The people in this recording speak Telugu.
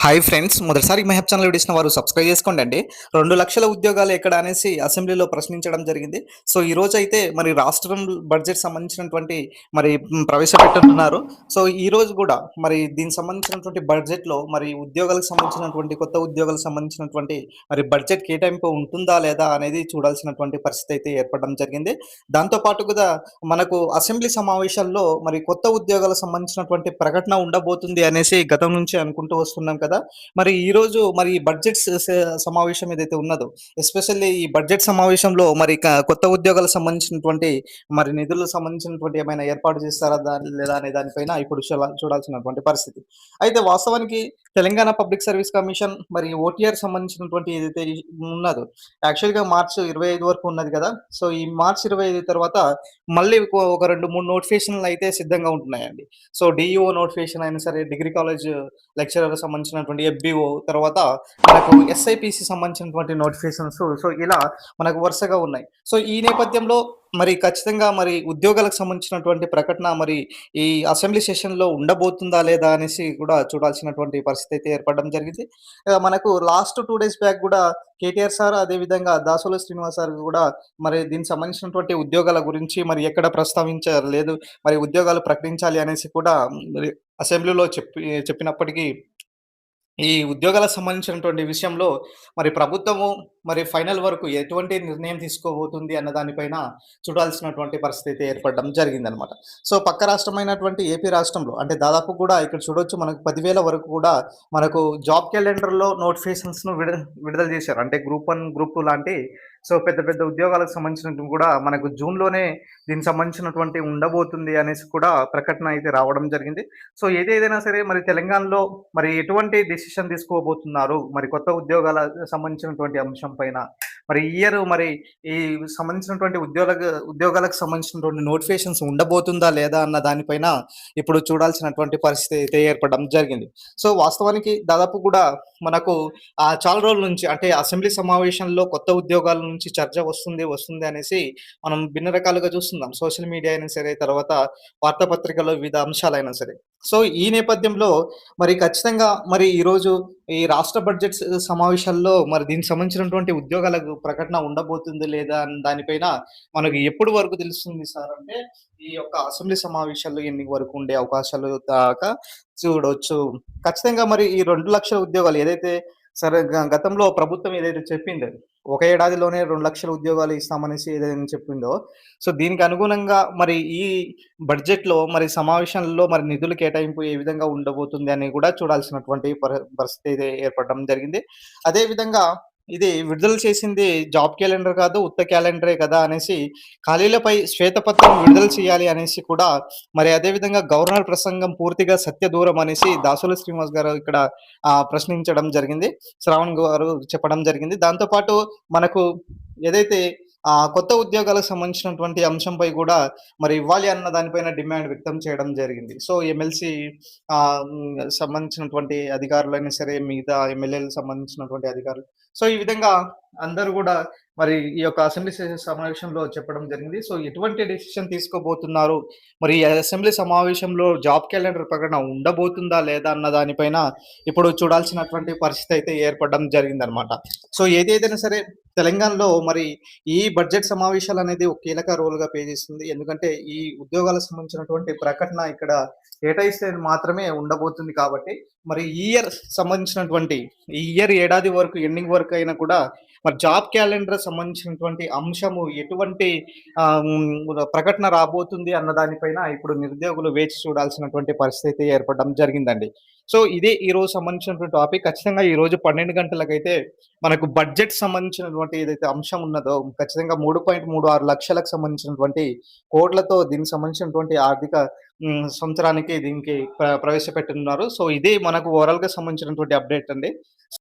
Hi friends! మొదటిసారి మై హబ్ ఛానల్ వీడియోస్‌ని వారు సబ్స్క్రైబ్ చేసుకోండండి. 2,00,000 ఉద్యోగాలు ఎక్కడ అనేసి అసెంబ్లీలో ప్రశ్నించడం జరిగింది. సో, ఈరోజైతే మరి రాష్ట్రం బడ్జెట్ సంబంధించినటువంటి ప్రవేశపెట్టనున్నారు. సో, ఈరోజు గూడా మరి దీనికి సంబంధించినటువంటి బడ్జెట్‌లో మరి ఉద్యోగాలకు సంబంధించినటువంటి కొత్త ఉద్యోగాలకు సంబంధించినటువంటి మరి బడ్జెట్ కేటాయింపు ఉంటుందా? లేదా? అనేది చూడాల్సినటువంటి పరిస్థితి అయితే ఏర్పడడం జరిగింది. దాంతో పాటు కూడా మనకు అసెంబ్లీ సమావేశాల్లో మరి కొత్త ఉద్యోగాలకు సంబంధించినటువంటి ప్రకటన ఉండబోతుంది అనేసి గతం నుంచి అనుకుంటూ వస్తున్నాం కదా! మరి ఈరోజు మరి బడ్జెట్ సమావేశం ఏదైతే ఉన్నదో, ఎస్పెషల్లీ ఈ బడ్జెట్ సమావేశంలో మరి కొత్త ఉద్యోగాలకు సంబంధించినటువంటి మరి నిధులకు సంబంధించినటువంటి ఏమైనా ఏర్పాటు చేస్తారా లేదా అనే దానిపైన ఇప్పుడు చూడాల్సినటువంటి పరిస్థితి. అయితే వాస్తవానికి తెలంగాణ పబ్లిక్ సర్వీస్ కమిషన్ మరి ఓటీఆర్ సంబంధించినటువంటి ఏదైతే ఉన్నదో, యాక్చువల్‌గా మార్చ్ 25 వరకు ఉన్నది కదా! సో, ఈ మార్చ్ 25 తర్వాత మళ్ళీ ఒక 2, 3 నోటిఫికేషన్‌లు అయితే సిద్ధంగా ఉంటున్నాయండి. సో, డీఈఓ నోటిఫికేషన్ అయినా సరే, డిగ్రీ కాలేజ్ లెక్చరర్‌కి సంబంధించినటువంటి ఎఫ్‌బీఓ, తర్వాత మనకు ఎస్ఐపిసి సంబంధించినటువంటి నోటిఫికేషన్స్. సో, ఇలా మనకు వరుసగా ఉన్నాయి. సో, ఈ నేపథ్యంలో మరి ఖచ్చితంగా మరి ఉద్యోగాలకు సంబంధించినటువంటి ప్రకటన మరి ఈ అసెంబ్లీ సెషన్‌లో ఉండబోతుందా? లేదా? అనేసి కూడా చూడాల్సినటువంటి పరిస్థితి అయితే ఏర్పడడం జరిగింది. మనకు లాస్ట్ 2 డేస్ బ్యాక్ గూడా కేటీఆర్ సార్, అదేవిధంగా దాసోల శ్రీనివాస్ సార్ గూడా మరి దీనికి సంబంధించినటువంటి ఉద్యోగాల గురించి మరి ఎక్కడ ప్రస్తావించారు లేదు. మరి ఉద్యోగాలు ప్రకటించాలి అనేసి కూడా మరి అసెంబ్లీలో చెప్పినప్పటికీ ఈ ఉద్యోగాలకు సంబంధించినటువంటి విషయంలో మరి ప్రభుత్వము మరి ఫైనల్ వరకు ఎటువంటి నిర్ణయం తీసుకోబోతుంది అన్న దానిపైన చూడాల్సినటువంటి పరిస్థితి అయితే ఏర్పడడం జరిగిందనమాట. సో, పక్క రాష్ట్రమైనటువంటి ఏపీ రాష్ట్రంలో అంటే దాదాపు కూడా ఇక్కడ చూడొచ్చు, మనకు 10,000 వరకు కూడా మనకు జాబ్ క్యాలెండర్‌లో నోటిఫికేషన్స్‌ను విడుదల చేశారు. అంటే గ్రూప్ 1, గ్రూప్ 2 లాంటి సో, పెద్ద పెద్ద ఉద్యోగాలకు సంబంధించినటివి కూడా మనకు జూన్‌లోనే దీనికి సంబంధించినటువంటి ఉండబోతుంది అనేసి కూడా ప్రకటన అయితే రావడం జరిగింది. సో, ఏదేదైనా సరే మరి తెలంగాణలో మరి ఎటువంటి డెసిషన్ తీసుకోబోతున్నారు? మరి కొత్త ఉద్యోగాల సంబంధించినటువంటి అంశం పైన. మరి ఈ ఇయర్ మరి ఈ సంబంధించినటువంటి ఉద్యోగాలకు సంబంధించినటువంటి నోటిఫికేషన్స్ ఉండబోతుందా? లేదా? అన్న దానిపైన ఇప్పుడు చూడాల్సినటువంటి పరిస్థితి అయితే ఏర్పడడం జరిగింది. సో, వాస్తవానికి దాదాపు కూడా మనకు చాలా రోజుల నుంచి అంటే అసెంబ్లీ సమావేశంలో కొత్త ఉద్యోగాల నుంచి చర్చ వస్తుంది అనేసి మనం భిన్న రకాలుగా చూస్తున్నాం. సోషల్ మీడియా అయినా సరే, తర్వాత వార్తాపత్రికల్లో వివిధ అంశాలైనా సరే. సో, ఈ నేపథ్యంలో మరి ఖచ్చితంగా మరి ఈరోజు ఈ రాష్ట్ర బడ్జెట్ సమావేశాల్లో మరి దీనికి సంబంధించినటువంటి ఉద్యోగాలకు ప్రకటన ఉండబోతుంది లేదా అన్న దానిపైన మనకు ఎప్పుడు వరకు తెలుస్తుంది సార్ అంటే, ఈ యొక్క అసెంబ్లీ సమావేశాల్లో ఎన్ని వరకు ఉండే అవకాశాలు దాకా చూడొచ్చు. ఖచ్చితంగా మరి ఈ 2,00,000 ఉద్యోగాలు ఏదైతే సరే గతంలో ప్రభుత్వం ఏదైతే చెప్పిందో, ఒక ఏడాదిలోనే 2,00,000 ఉద్యోగాలు ఇస్తామనేసి ఏదైతే చెప్పిందో, సో, దీనికి అనుగుణంగా మరి ఈ బడ్జెట్‌లో మరి సమావేశంలో మరి నిధుల కేటాయింపు ఏ విధంగా ఉండబోతుంది అని కూడా చూడాల్సినటువంటి పరిస్థితి అయితే ఏర్పడడం జరిగింది. అదే విధంగా ఇది విడుదల చేసింది జాబ్ క్యాలెండర్ కాదు, ఉత్త క్యాలెండరే కదా అనేసి ఖాళీలపై శ్వేతపత్రం విడుదల చేయాలి అనేసి కూడా మరి అదే విధంగా గవర్నర్ ప్రసంగం పూర్తిగా సత్యదూరం అనేసి దాసోల శ్రీనివాస్ గారు ఇక్కడ ప్రశ్నించడం జరిగింది. శ్రావణ్ గారు చెప్పడం జరిగింది. దాంతో పాటు మనకు ఏదైతే కొత్త ఉద్యోగాలకు సంబంధించినటువంటి అంశంపై గూడా మరి ఇవ్వాలి అన్న దానిపైన డిమాండ్ వ్యక్తం చేయడం జరిగింది. సో, ఎమ్మెల్సీ సంబంధించినటువంటి అధికారులైనా సరే, మిగతా ఎమ్మెల్యేలకు సంబంధించినటువంటి అధికారులు. సో, ఈ విధంగా అందరూ గూడా మరి ఈ యొక్క అసెంబ్లీ సమావేశంలో చెప్పడం జరిగింది. సో, ఎటువంటి డెసిషన్ తీసుకోబోతున్నారు? మరి ఈ అసెంబ్లీ సమావేశంలో జాబ్ క్యాలెండర్ ప్రకటన ఉండబోతుందా? లేదా? అన్న దానిపైన ఇప్పుడు చూడాల్సినటువంటి పరిస్థితి అయితే ఏర్పడడం జరిగిందనమాట. సో, ఏదేదైనా సరే తెలంగాణలో మరి ఈ బడ్జెట్ సమావేశాలనేది ఒక కీలక రోల్‌గా ప్లే చేస్తుంది. ఎందుకంటే ఈ ఉద్యోగాలకు సంబంధించినటువంటి ప్రకటన ఇక్కడ కేటాయిస్తే మాత్రమే ఉండబోతుంది కాబట్టి, మరి ఈ ఇయర్ సంబంధించినటువంటి ఈ ఇయర్ ఏడాది వరకు ఎండింగ్ వరకు అయినా కూడా మరి జాబ్ క్యాలెండర్ సంబంధించినటువంటి అంశము ఎటువంటి ప్రకటన రాబోతుంది అన్న దానిపైన ఇప్పుడు నిరుద్యోగులు వేచి చూడాల్సినటువంటి పరిస్థితి ఏర్పడడం జరిగిందండి. సో, ఇదే ఈరోజు సంబంధించినటువంటి టాపిక్. ఖచ్చితంగా ఈరోజు 12 గంటలకైతే మనకు బడ్జెట్ సంబంధించినటువంటి ఏదైతే అంశం ఉన్నదో ఖచ్చితంగా 3.36 లక్షలకు సంబంధించినటువంటి కోట్లతో దీనికి సంబంధించినటువంటి ఆర్థిక సంవత్సరానికి దీనికి ప్రవేశపెట్టనున్నారు. సో, ఇదే మనకు ఓవరాల్‌గా సంబంధించినటువంటి అప్డేట్ అండి.